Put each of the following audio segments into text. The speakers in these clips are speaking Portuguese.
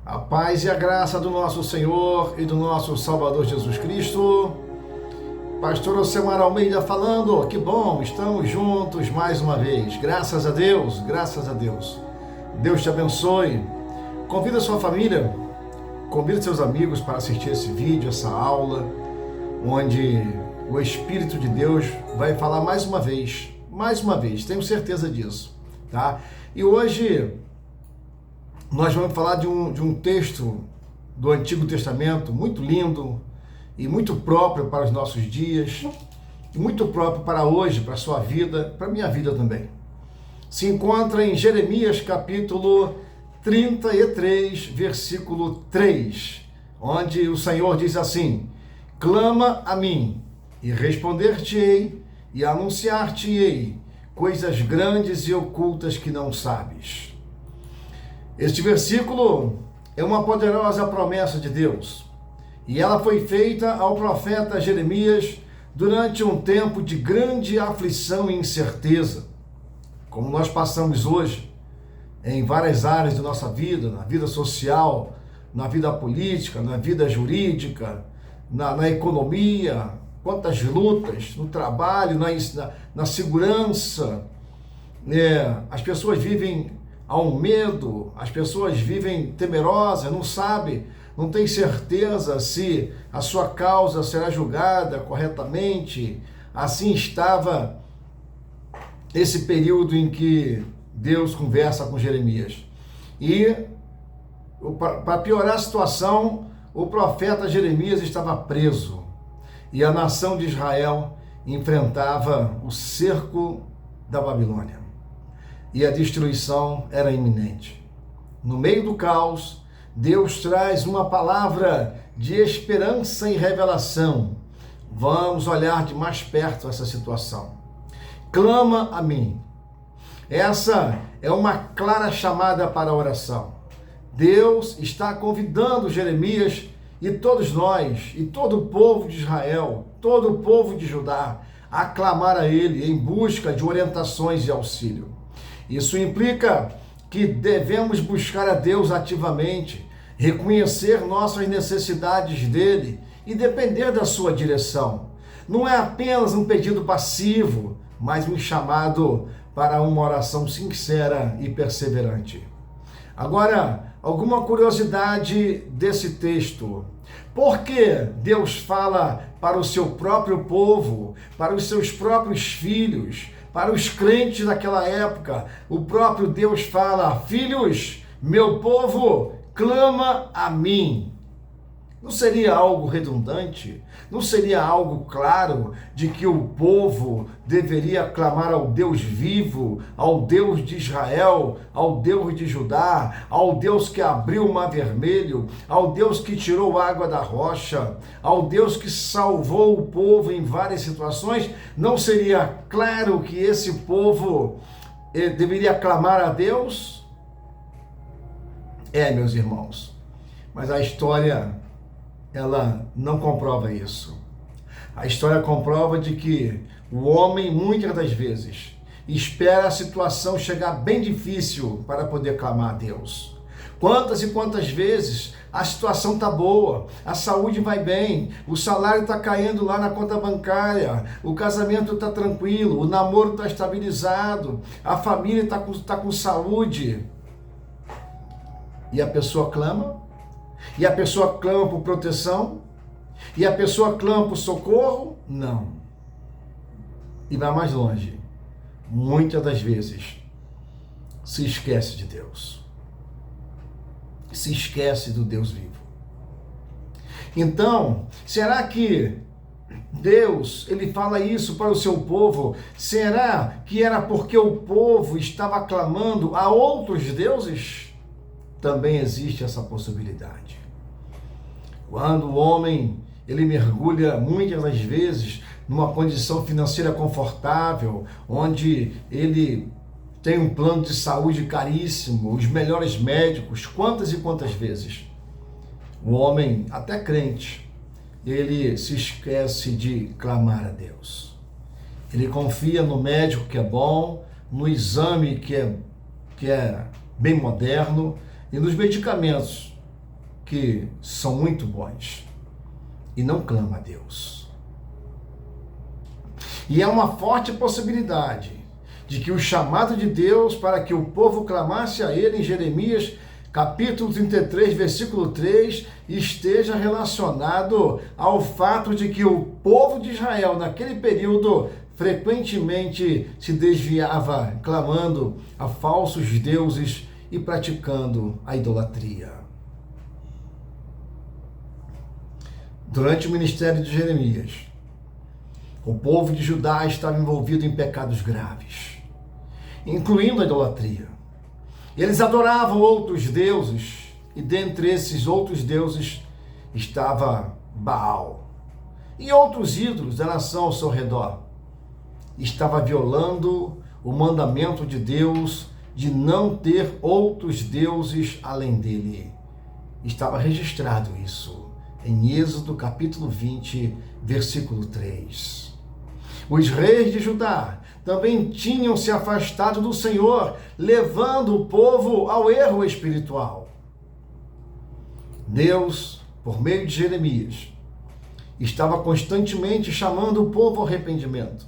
A paz e a graça do nosso Senhor e do nosso Salvador Jesus Cristo. Pastor Osemar Almeida falando, que bom, estamos juntos mais uma vez. Graças a Deus, graças a Deus. Deus te abençoe. Convida sua família, convida seus amigos para assistir esse vídeo, essa aula, onde o Espírito de Deus vai falar mais uma vez, tenho certeza disso, tá? E hoje nós vamos falar de um texto do Antigo Testamento muito lindo e muito próprio para os nossos dias, e muito próprio para hoje, para a sua vida, para a minha vida também. Se encontra em Jeremias capítulo 33, versículo 3, onde o Senhor diz assim: clama a mim, e responder-te-ei, e anunciar-te-ei coisas grandes e ocultas que não sabes. Este versículo é uma poderosa promessa de Deus, e ela foi feita ao profeta Jeremias durante um tempo de grande aflição e incerteza, como nós passamos hoje em várias áreas da nossa vida, na vida social, na vida política, na vida jurídica, na economia, quantas lutas no trabalho, na segurança. As pessoas vivem há um medo, as pessoas vivem temerosas, não sabem, não tem certeza se a sua causa será julgada corretamente. Assim estava esse período em que Deus conversa com Jeremias. E, para piorar a situação, o profeta Jeremias estava preso e a nação de Israel enfrentava o cerco da Babilônia. E a destruição era iminente. No meio do caos, Deus traz uma palavra de esperança e revelação. Vamos olhar de mais perto essa situação. Clama a mim. Essa é uma clara chamada para a oração. Deus está convidando Jeremias e todos nós, e todo o povo de Israel, todo o povo de Judá, a clamar a Ele em busca de orientações e auxílio. Isso implica que devemos buscar a Deus ativamente, reconhecer nossas necessidades dEle e depender da sua direção. Não é apenas um pedido passivo, mas um chamado para uma oração sincera e perseverante. Agora, alguma curiosidade desse texto. Por que Deus fala para o seu próprio povo, para os seus próprios filhos, para os crentes daquela época? O próprio Deus fala: filhos, meu povo, clama a mim. Não seria algo redundante? Não seria algo claro de que o povo deveria clamar ao Deus vivo, ao Deus de Israel, ao Deus de Judá, ao Deus que abriu o mar vermelho, ao Deus que tirou água da rocha, ao Deus que salvou o povo em várias situações? Não seria claro que esse povo deveria clamar a Deus? Meus irmãos, mas a história, ela não comprova isso. A história comprova de que o homem, muitas das vezes, espera a situação chegar bem difícil para poder clamar a Deus. Quantas e quantas vezes a situação está boa, a saúde vai bem, o salário está caindo lá na conta bancária, o casamento está tranquilo, o namoro está estabilizado, a família está com saúde. E a pessoa clama? E a pessoa clama por proteção? E a pessoa clama por socorro? Não. E vai mais longe. Muitas das vezes se esquece de Deus. Se esquece do Deus vivo. Então, será que Deus, ele fala isso para o seu povo? Será que era porque o povo estava clamando a outros deuses? Também existe essa possibilidade. Quando o homem, ele mergulha muitas das vezes numa condição financeira confortável, onde ele tem um plano de saúde caríssimo, os melhores médicos, quantas e quantas vezes o homem, até crente, ele se esquece de clamar a Deus. Ele confia no médico que é bom, no exame que é bem moderno, e nos medicamentos que são muito bons e não clama a Deus. E há uma forte possibilidade de que o chamado de Deus para que o povo clamasse a ele em Jeremias capítulo 33, versículo 3, esteja relacionado ao fato de que o povo de Israel, naquele período, frequentemente se desviava, clamando a falsos deuses e praticando a idolatria. Durante o ministério de Jeremias, o povo de Judá estava envolvido em pecados graves, incluindo a idolatria. Eles adoravam outros deuses, e dentre esses outros deuses estava Baal e outros ídolos da nação ao seu redor. Estava violando o mandamento de Deus de não ter outros deuses além dele. Estava registrado isso em Êxodo capítulo 20, versículo 3. Os reis de Judá também tinham se afastado do Senhor, levando o povo ao erro espiritual. Deus, por meio de Jeremias, estava constantemente chamando o povo ao arrependimento,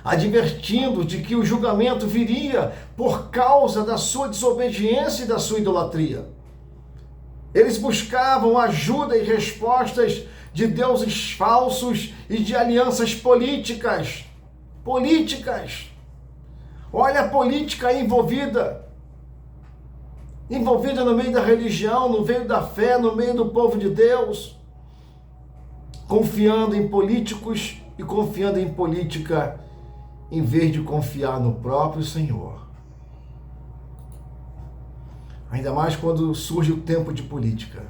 advertindo de que o julgamento viria por causa da sua desobediência e da sua idolatria. Eles buscavam ajuda e respostas de deuses falsos e de alianças políticas. Olha a política envolvida no meio da religião, no meio da fé, no meio do povo de Deus, confiando em políticos e confiando em política, em vez de confiar no próprio Senhor. Ainda mais quando surge o tempo de política.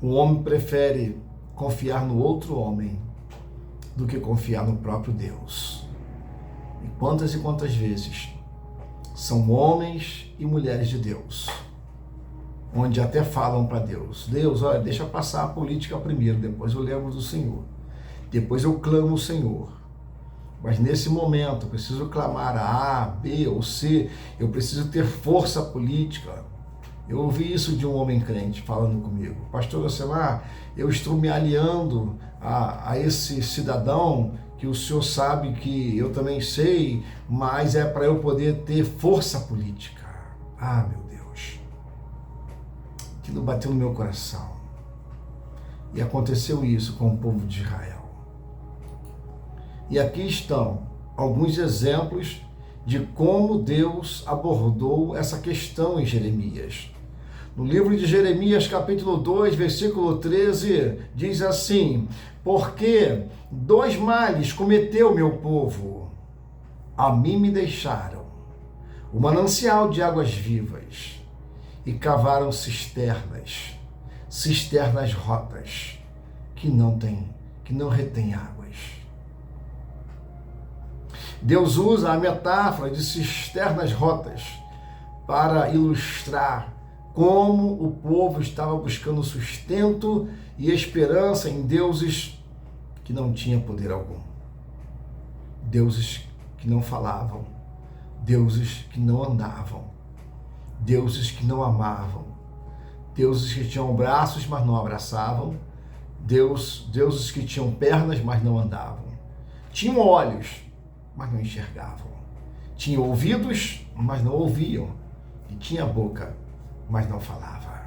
O homem prefere confiar no outro homem do que confiar no próprio Deus. E quantas vezes são homens e mulheres de Deus, onde até falam para Deus: Deus, olha, deixa passar a política primeiro, depois eu lembro do Senhor, depois eu clamo o Senhor. Mas nesse momento eu preciso clamar a A, B ou C, eu preciso ter força política. Eu ouvi isso de um homem crente falando comigo: pastor Josemar, eu estou me aliando a esse cidadão que o senhor sabe que eu também sei, mas é para eu poder ter força política. Ah, meu Deus, aquilo bateu no meu coração. E aconteceu isso com o povo de Israel. E aqui estão alguns exemplos de como Deus abordou essa questão em Jeremias. No livro de Jeremias, capítulo 2, versículo 13, diz assim: porque 2 males cometeu meu povo. A mim me deixaram o manancial de águas vivas e cavaram cisternas rotas, que não retêm águas. Deus usa a metáfora de cisternas rotas para ilustrar como o povo estava buscando sustento e esperança em deuses que não tinham poder algum. Deuses que não falavam, deuses que não andavam, deuses que não amavam, deuses que tinham braços, mas não abraçavam, deuses que tinham pernas, mas não andavam, tinham olhos, mas não enxergavam, tinham ouvidos, mas não ouviam, e tinha boca, mas não falava.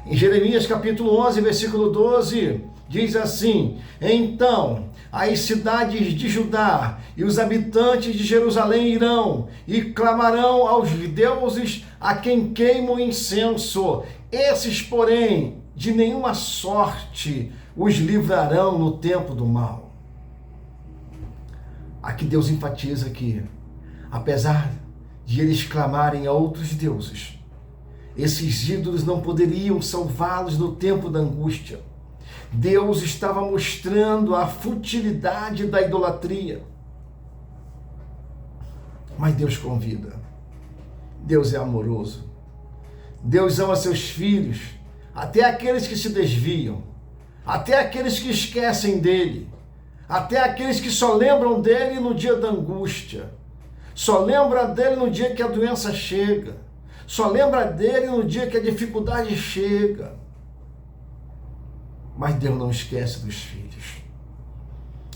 Em Jeremias capítulo 11, versículo 12, diz assim: então as cidades de Judá e os habitantes de Jerusalém irão e clamarão aos deuses a quem queimam incenso. Esses, porém, de nenhuma sorte os livrarão no tempo do mal. Aqui Deus enfatiza que, apesar de eles clamarem a outros deuses, esses ídolos não poderiam salvá-los no tempo da angústia. Deus estava mostrando a futilidade da idolatria. Mas Deus convida. Deus é amoroso. Deus ama seus filhos, até aqueles que se desviam, até aqueles que esquecem dele, até aqueles que só lembram dele no dia da angústia, só lembram dele no dia que a doença chega, Só lembra dele no dia que a dificuldade chega. Mas Deus não esquece dos filhos.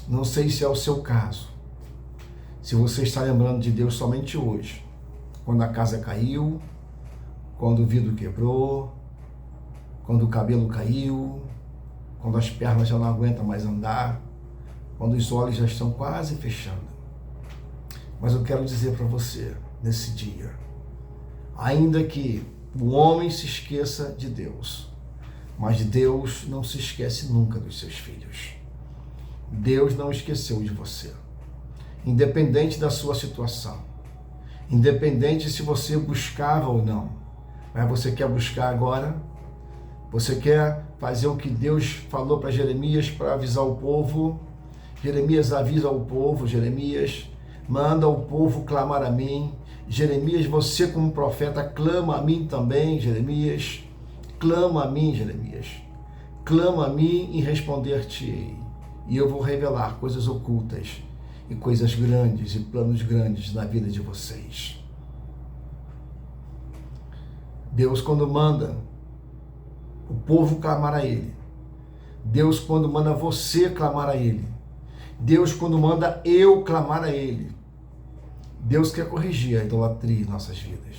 Não sei se é o seu caso. Se você está lembrando de Deus somente hoje, quando a casa caiu, quando o vidro quebrou, quando o cabelo caiu, quando as pernas já não aguentam mais andar, quando os olhos já estão quase fechando. Mas eu quero dizer para você, nesse dia, ainda que o homem se esqueça de Deus, mas Deus não se esquece nunca dos seus filhos. Deus não esqueceu de você. Independente da sua situação, independente se você buscava ou não, mas você quer buscar agora? Você quer fazer o que Deus falou para Jeremias para avisar o povo? Jeremias avisa o povo, Jeremias manda o povo clamar a mim. Jeremias, você como profeta, clama a mim também, Jeremias. Clama a mim, Jeremias. Clama a mim e responder-te-ei. E eu vou revelar coisas ocultas e coisas grandes e planos grandes na vida de vocês. Deus, quando manda o povo clamar a Ele, Deus, quando manda você clamar a Ele, Deus, quando manda eu clamar a Ele, Deus quer corrigir a idolatria em nossas vidas.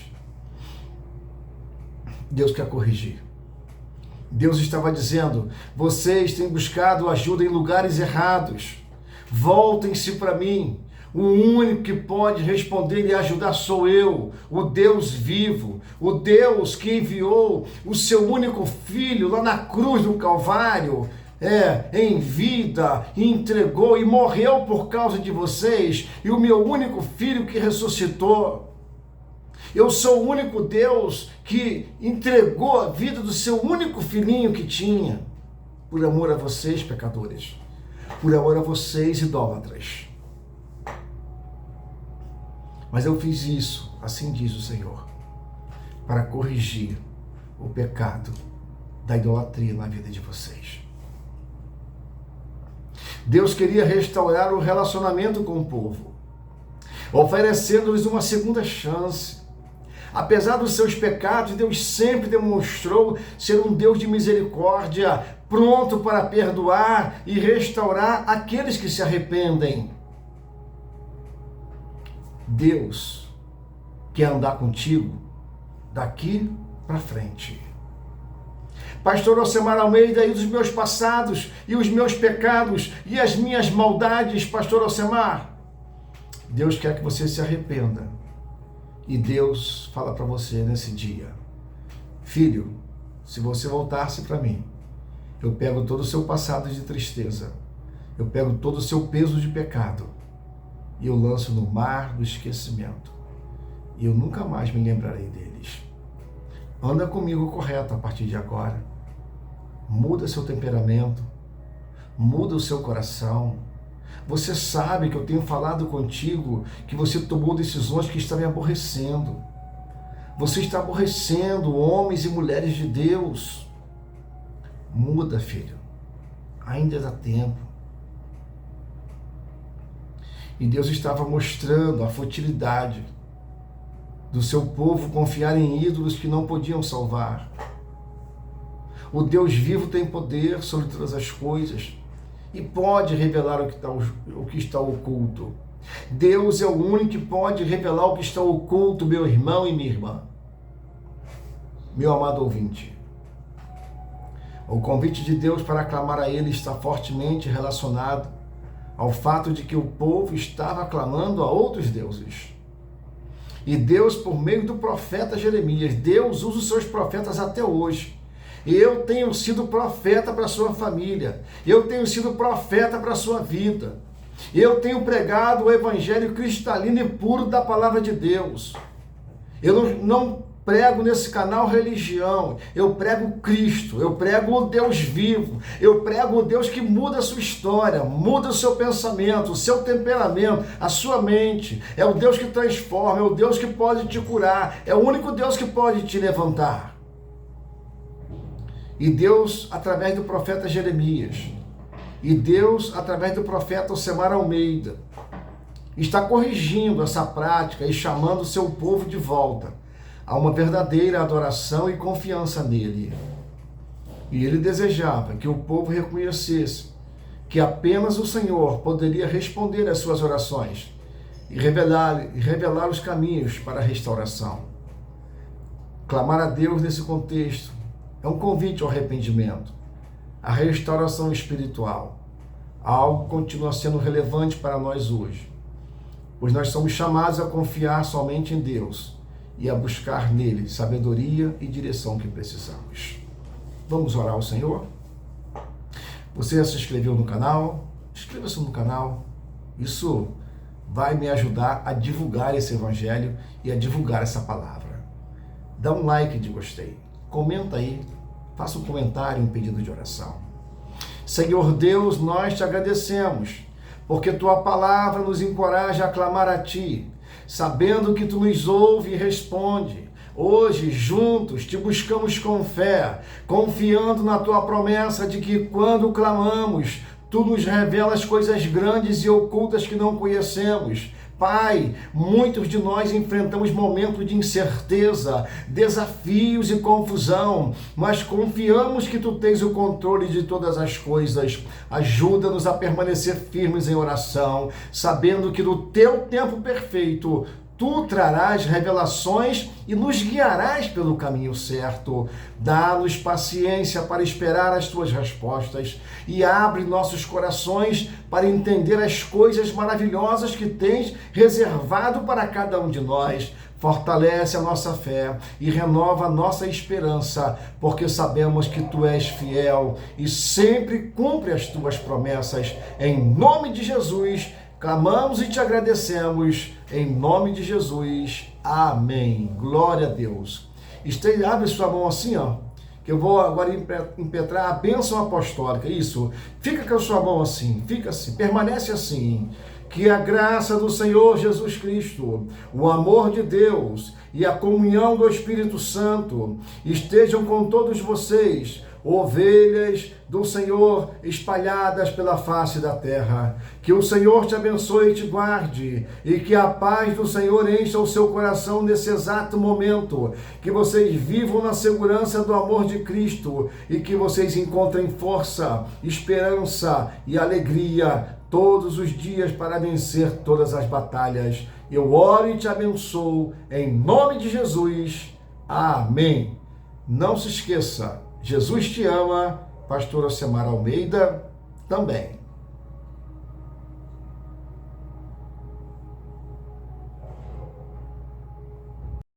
Deus quer corrigir. Deus estava dizendo: vocês têm buscado ajuda em lugares errados. Voltem-se para mim. O único que pode responder e ajudar sou eu, o Deus vivo, o Deus que enviou o seu único filho lá na cruz do Calvário, em vida, e entregou e morreu por causa de vocês, e o meu único filho que ressuscitou. Eu sou o único Deus que entregou a vida do seu único filhinho que tinha, por amor a vocês, pecadores, por amor a vocês, idólatras. Mas eu fiz isso, assim diz o Senhor, para corrigir o pecado da idolatria na vida de vocês. Deus queria restaurar o relacionamento com o povo, oferecendo-lhes uma segunda chance. Apesar dos seus pecados, Deus sempre demonstrou ser um Deus de misericórdia, pronto para perdoar e restaurar aqueles que se arrependem. Deus quer andar contigo daqui para frente. Pastor Alcemar Almeida, e dos meus passados, e os meus pecados, e as minhas maldades, Pastor Alcemar, Deus quer que você se arrependa. E Deus fala para você nesse dia: filho, se você voltar-se para mim, eu pego todo o seu passado de tristeza, eu pego todo o seu peso de pecado, e eu lanço no mar do esquecimento, e eu nunca mais me lembrarei deles. Anda comigo correto a partir de agora. Muda seu temperamento, muda o seu coração. Você sabe que eu tenho falado contigo que você tomou decisões que estão me aborrecendo. Você está aborrecendo homens e mulheres de Deus. Muda, filho. Ainda dá tempo. E Deus estava mostrando a futilidade do seu povo confiar em ídolos que não podiam salvar. O Deus vivo tem poder sobre todas as coisas e pode revelar o que está oculto. Deus é o único que pode revelar o que está oculto, meu irmão e minha irmã. Meu amado ouvinte, o convite de Deus para clamar a Ele está fortemente relacionado ao fato de que o povo estava clamando a outros deuses. E Deus, por meio do profeta Jeremias, Deus usa os seus profetas até hoje. Eu tenho sido profeta para a sua família. Eu tenho sido profeta para a sua vida. Eu tenho pregado o evangelho cristalino e puro da palavra de Deus. Eu não prego nesse canal religião. Eu prego Cristo. Eu prego o Deus vivo. Eu prego o Deus que muda a sua história, muda o seu pensamento, o seu temperamento, a sua mente. É o Deus que transforma, é o Deus que pode te curar. É o único Deus que pode te levantar. E Deus, através do profeta Jeremias, e Deus, através do profeta Alcemar Almeida, está corrigindo essa prática e chamando o seu povo de volta. a uma verdadeira adoração e confiança nele. E ele desejava que o povo reconhecesse que apenas o Senhor poderia responder às suas orações e revelar os caminhos para a restauração. Clamar a Deus nesse contexto é um convite ao arrependimento, à restauração espiritual. Algo que continua sendo relevante para nós hoje, pois nós somos chamados a confiar somente em Deus e a buscar nele sabedoria e direção que precisamos. Vamos orar ao Senhor? Você já se inscreveu no canal? Inscreva-se no canal. Isso vai me ajudar a divulgar esse evangelho e a divulgar essa palavra. Dá um like de gostei. Comenta aí. Faça um comentário, um pedido de oração. Senhor Deus, nós te agradecemos, porque tua palavra nos encoraja a clamar a ti, sabendo que tu nos ouve e responde. Hoje, juntos, te buscamos com fé, confiando na tua promessa de que quando clamamos, tu nos revelas coisas grandes e ocultas que não conhecemos. Pai, muitos de nós enfrentamos momentos de incerteza, desafios e confusão, mas confiamos que tu tens o controle de todas as coisas. Ajuda-nos a permanecer firmes em oração, sabendo que no teu tempo perfeito, tu trarás revelações e nos guiarás pelo caminho certo. Dá-nos paciência para esperar as tuas respostas e abre nossos corações para entender as coisas maravilhosas que tens reservado para cada um de nós. Fortalece a nossa fé e renova a nossa esperança, porque sabemos que tu és fiel e sempre cumpre as tuas promessas. Em nome de Jesus, clamamos e te agradecemos, em nome de Jesus, amém. Glória a Deus. Abre sua mão assim, que eu vou agora impetrar a bênção apostólica. Isso, fica com a sua mão assim, fica assim, permanece assim. Que a graça do Senhor Jesus Cristo, o amor de Deus e a comunhão do Espírito Santo estejam com todos vocês, ovelhas do Senhor espalhadas pela face da terra. Que o Senhor te abençoe e te guarde, e que a paz do Senhor encha o seu coração nesse exato momento. Que vocês vivam na segurança do amor de Cristo e que vocês encontrem força, esperança e alegria todos os dias para vencer todas as batalhas. Eu oro e te abençoo em nome de Jesus. Amém. Não se esqueça, Jesus te ama. Pastora Semara Almeida também.